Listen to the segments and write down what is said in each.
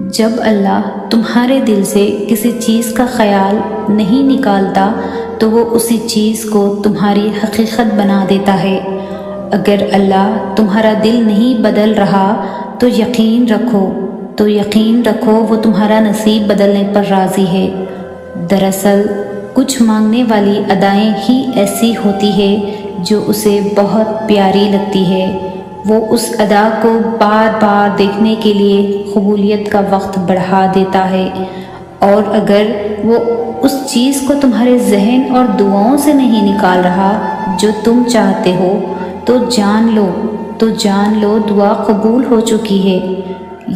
جب اللہ تمہارے دل سے کسی چیز کا خیال نہیں نکالتا تو وہ اسی چیز کو تمہاری حقیقت بنا دیتا ہے۔ اگر اللہ تمہارا دل نہیں بدل رہا تو یقین رکھو وہ تمہارا نصیب بدلنے پر راضی ہے۔ دراصل کچھ مانگنے والی ادائیں ہی ایسی ہوتی ہے جو اسے بہت پیاری لگتی ہے۔ وہ اس ادا کو بار بار دیکھنے کے لیے قبولیت کا وقت بڑھا دیتا ہے، اور اگر وہ اس چیز کو تمہارے ذہن اور دعاؤں سے نہیں نکال رہا جو تم چاہتے ہو تو جان لو دعا قبول ہو چکی ہے۔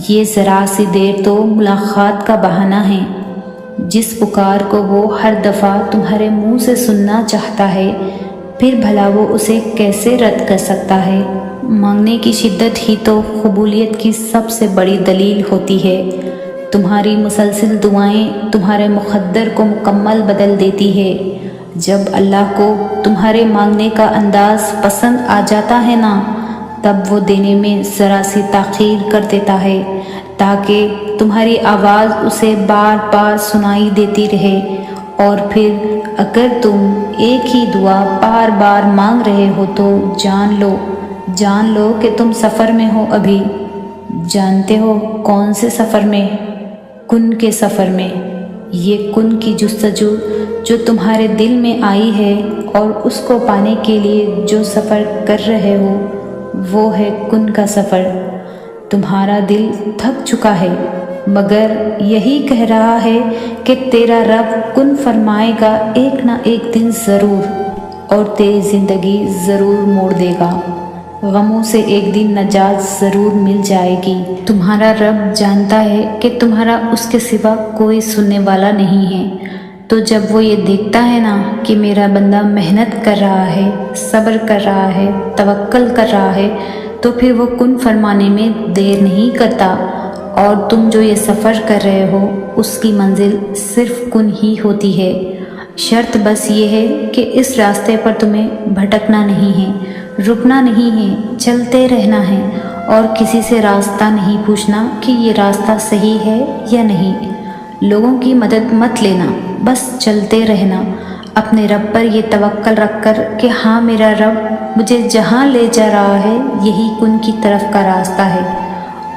یہ ذرا سی دیر تو ملاقات کا بہانہ ہے۔ جس پکار کو وہ ہر دفعہ تمہارے منہ سے سننا چاہتا ہے، پھر بھلا وہ اسے کیسے رد کر سکتا ہے؟ مانگنے کی شدت ہی تو قبولیت کی سب سے بڑی دلیل ہوتی ہے۔ تمہاری مسلسل دعائیں تمہارے مقدر کو مکمل بدل دیتی ہے۔ جب اللہ کو تمہارے مانگنے کا انداز پسند آ جاتا ہے نا، تب وہ دینے میں ذرا سی تاخیر کر دیتا ہے تاکہ تمہاری آواز اسے بار بار سنائی دیتی رہے، اور پھر اگر تم ایک ہی دعا بار بار مانگ رہے ہو تو جان لو کہ تم سفر میں ہو ابھی۔ جانتے ہو کون سے سفر میں؟ کن کے سفر میں۔ یہ کن کی جستجو جو تمہارے دل میں آئی ہے اور اس کو پانے کے لیے جو سفر کر رہے ہو، وہ ہے کن کا سفر۔ تمہارا دل تھک چکا ہے مگر یہی کہہ رہا ہے کہ تیرا رب کن فرمائے گا ایک نہ ایک دن ضرور، اور تیری زندگی ضرور موڑ دے گا۔ غموں سے ایک دن نجات ضرور مل جائے گی۔ تمہارا رب جانتا ہے کہ تمہارا اس کے سوا کوئی سننے والا نہیں ہے، تو جب وہ یہ دیکھتا ہے نا کہ میرا بندہ محنت کر رہا ہے، صبر کر رہا ہے، توکل کر رہا ہے، تو پھر وہ کن فرمانے میں دیر نہیں کرتا، اور تم جو یہ سفر کر رہے ہو اس کی منزل صرف کن ہی ہوتی ہے۔ شرط بس یہ ہے کہ اس راستے پر تمہیں بھٹکنا نہیں ہے، رکنا نہیں ہے، چلتے رہنا ہے، اور کسی سے راستہ نہیں پوچھنا کہ یہ راستہ صحیح ہے یا نہیں۔ لوگوں کی مدد مت لینا، بس چلتے رہنا، اپنے رب پر یہ توکل رکھ کر کہ ہاں میرا رب مجھے جہاں لے جا رہا ہے یہی کن کی طرف کا راستہ ہے۔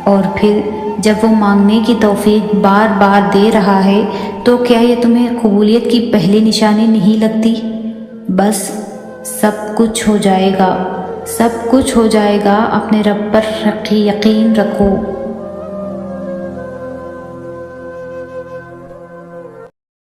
اور پھر جب وہ مانگنے کی توفیق بار بار دے رہا ہے تو کیا یہ تمہیں قبولیت کی پہلی نشانی نہیں لگتی؟ بس سب کچھ ہو جائے گا، اپنے رب پر یقین رکھو۔